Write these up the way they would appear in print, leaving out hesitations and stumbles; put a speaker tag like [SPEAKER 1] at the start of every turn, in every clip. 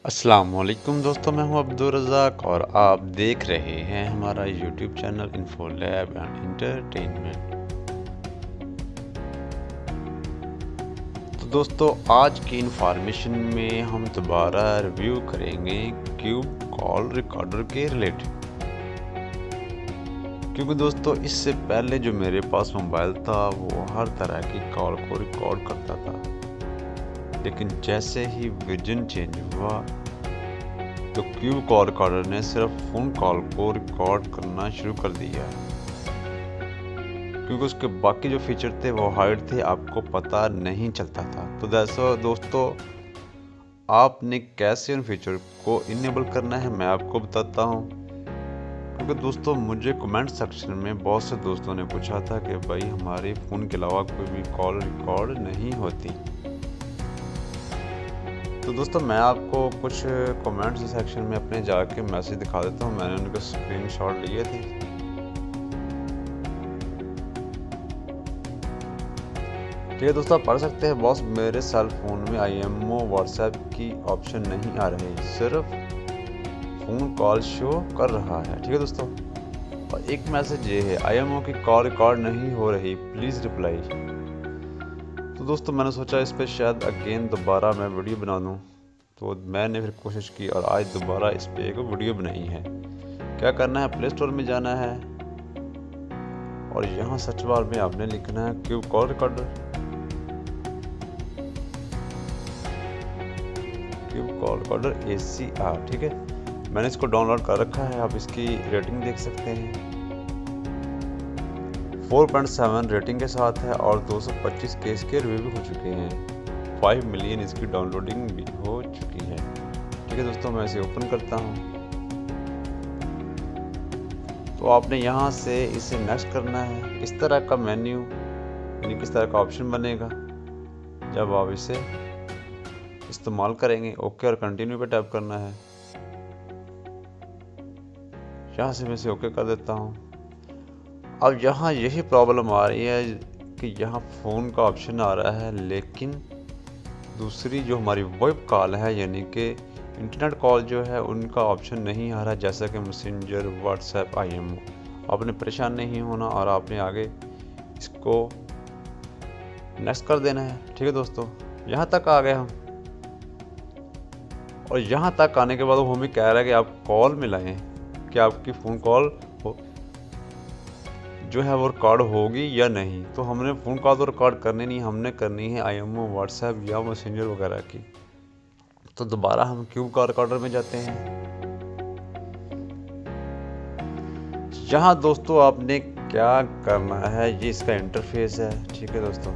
[SPEAKER 1] अस्सलाम वालेकुम दोस्तों, मैं हूं अब्दुल रज़ाक और आप देख रहे हैं हमारा YouTube channel info lab and entertainment. तो दोस्तों, आज की इन्फॉर्मेशन में हम दोबारा रिव्यू करेंगे क्यूब कॉल रिकॉर्डर के रिलेटेड। क्योंकि दोस्तों, इससे पहले जो मेरे पास मोबाइल था वो हर तरह की कॉल को रिकॉर्ड करता था, लेकिन जैसे ही वर्जन चेंज हुआ तो क्यूब कॉल रिकॉर्डर ने सिर्फ फ़ोन कॉल को रिकॉर्ड करना शुरू कर दिया, क्योंकि उसके बाकी जो फीचर थे वो हाइड थे, आपको पता नहीं चलता था। तो दोस्तों, आपने कैसे उन फीचर को इनेबल करना है मैं आपको बताता हूँ। क्योंकि दोस्तों, मुझे कमेंट सेक्शन में बहुत से दोस्तों ने पूछा था कि भाई हमारे फ़ोन के अलावा कोई भी कॉल रिकॉर्ड नहीं होती। तो दोस्तों, मैं आपको कुछ कमेंट्स सेक्शन में अपने जाके मैसेज दिखा देता हूँ। मैंने उनके स्क्रीनशॉट लिए थे। ठीक है दोस्तों, आप पढ़ सकते हैं। बॉस, मेरे सेल फोन में IMO व्हाट्सएप की ऑप्शन नहीं आ रही, सिर्फ फ़ोन कॉल शो कर रहा है। ठीक है दोस्तों, और एक मैसेज ये है, IMO की कॉल रिकॉर्ड नहीं हो रही, प्लीज़ रिप्लाई। तो दोस्तों, मैंने सोचा इस पर शायद अगेन दोबारा मैं वीडियो बना दूँ। तो मैंने फिर कोशिश की और आज दोबारा इस पर एक वीडियो बनाई है। क्या करना है, प्ले स्टोर में जाना है और यहाँ सर्च बार में आपने लिखना है cube call recorder. Cube call recorder ACR। ठीक है, मैंने इसको डाउनलोड कर रखा है। आप इसकी रेटिंग देख सकते हैं, 4.7 रेटिंग के साथ है और 225 के इसके रिव्यू भी हो चुके हैं। 5 मिलियन इसकी डाउनलोडिंग भी हो चुकी है। ठीक है दोस्तों, मैं इसे ओपन करता हूँ। तो आपने यहाँ से इसे नेक्स्ट करना है। इस तरह का मेन्यू यानी किस तरह का ऑप्शन बनेगा जब आप इसे इस्तेमाल करेंगे। ओके और कंटिन्यू पे टैप करना है। यहाँ से मैं इसे ओके कर देता हूँ। अब यहाँ यही प्रॉब्लम आ रही है कि यहाँ फ़ोन का ऑप्शन आ रहा है, लेकिन दूसरी जो हमारी वेब कॉल है यानी कि इंटरनेट कॉल जो है उनका ऑप्शन नहीं आ रहा, जैसा कि मैसेंजर, व्हाट्सएप, IMO। आपने परेशान नहीं होना और आपने आगे इसको नेक्स्ट कर देना है। ठीक है दोस्तों, यहाँ तक आ गए हम। और यहाँ तक आने के बाद वो हमें कह रहा है कि आप कॉल मिलाएं कि आपकी फ़ोन कॉल जो है वो रिकॉर्ड होगी या नहीं। तो हमने फ़ोन कॉल तो रिकॉर्ड करनी नहीं, हमने करनी है IMO, व्हाट्सएप या मैसेंजर वगैरह की। तो दोबारा हम क्यूब कॉल रिकॉर्डर में जाते हैं। यहाँ दोस्तों आपने क्या करना है, ये इसका इंटरफेस है। ठीक है दोस्तों,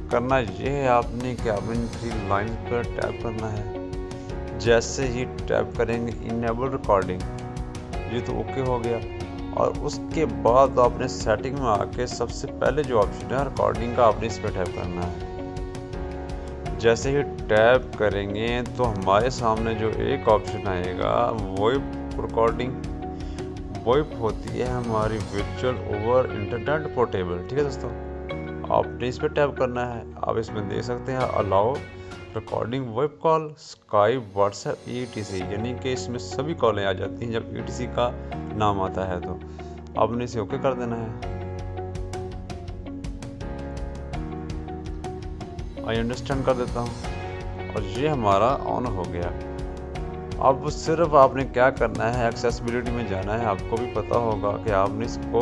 [SPEAKER 1] करना ये है आपने कि आपने इन 3 लाइन पर टैप करना है। जैसे ही टैप करेंगे इनेबल रिकॉर्डिंग, ये तो ओके हो गया। और उसके बाद आपने सेटिंग में आके सबसे पहले जो ऑप्शन है रिकॉर्डिंग का, आपने इस पर टैप करना है। जैसे ही टैप करेंगे तो हमारे सामने जो एक ऑप्शन आएगा वॉइस रिकॉर्डिंग। वॉइस होती है हमारी वर्चुअल ओवर इंटरनेट पोर्टेबल। ठीक है दोस्तों, आपने इस पर टैप करना है। आप इसमें देख सकते हैं allow recording web call, Skype, WhatsApp, ETC, यानी कि इसमें सभी कॉलें आ जाती हैं जब ETC का नाम आता है। तो आपने इसे ओके कर देना है। आई अंडरस्टैंड कर देता हूँ और ये हमारा ऑन हो गया। अब सिर्फ आपने क्या करना है, एक्सेसिबिलिटी में जाना है। आपको भी पता होगा कि आपने इसको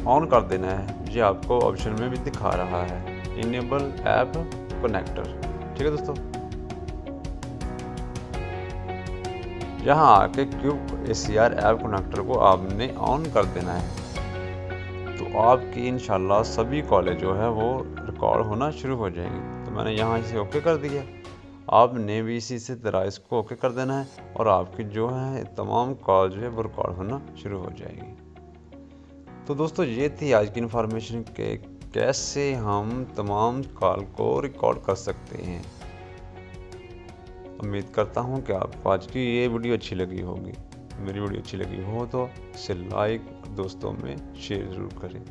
[SPEAKER 1] ऑन कर देना है। ये आपको ऑप्शन में भी दिखा रहा है, इनेबल ऐप कनेक्टर। ठीक है दोस्तों, यहाँ आके क्यूब ACR ऐप कनेक्टर को आपने ऑन कर देना है। तो आपकी इंशाल्लाह सभी कॉलेज जो है वो रिकॉर्ड होना शुरू हो जाएंगी। तो मैंने यहाँ इसे ओके कर दिया। आपने भी इसी से तरह इसको ओके कर देना है और आपकी जो है तमाम कॉल जो है वो रिकॉर्ड होना शुरू हो जाएगी। तो दोस्तों, ये थी आज की इन्फॉर्मेशन के कैसे हम तमाम कॉल को रिकॉर्ड कर सकते हैं। उम्मीद करता हूँ कि आपको आज की ये वीडियो अच्छी लगी होगी। मेरी वीडियो अच्छी लगी हो तो इसे लाइक, दोस्तों में शेयर ज़रूर करें।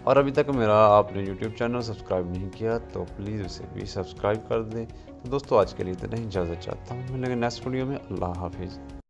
[SPEAKER 1] और अभी तक मेरा आपने यूट्यूब चैनल सब्सक्राइब नहीं किया तो प्लीज़ उसे भी सब्सक्राइब कर दें। तो दोस्तों आज के लिए इतना ही इजाज़त चाहता हूँ, मिलेंगे नेक्स्ट वीडियो में। अल्लाह हाफिज़।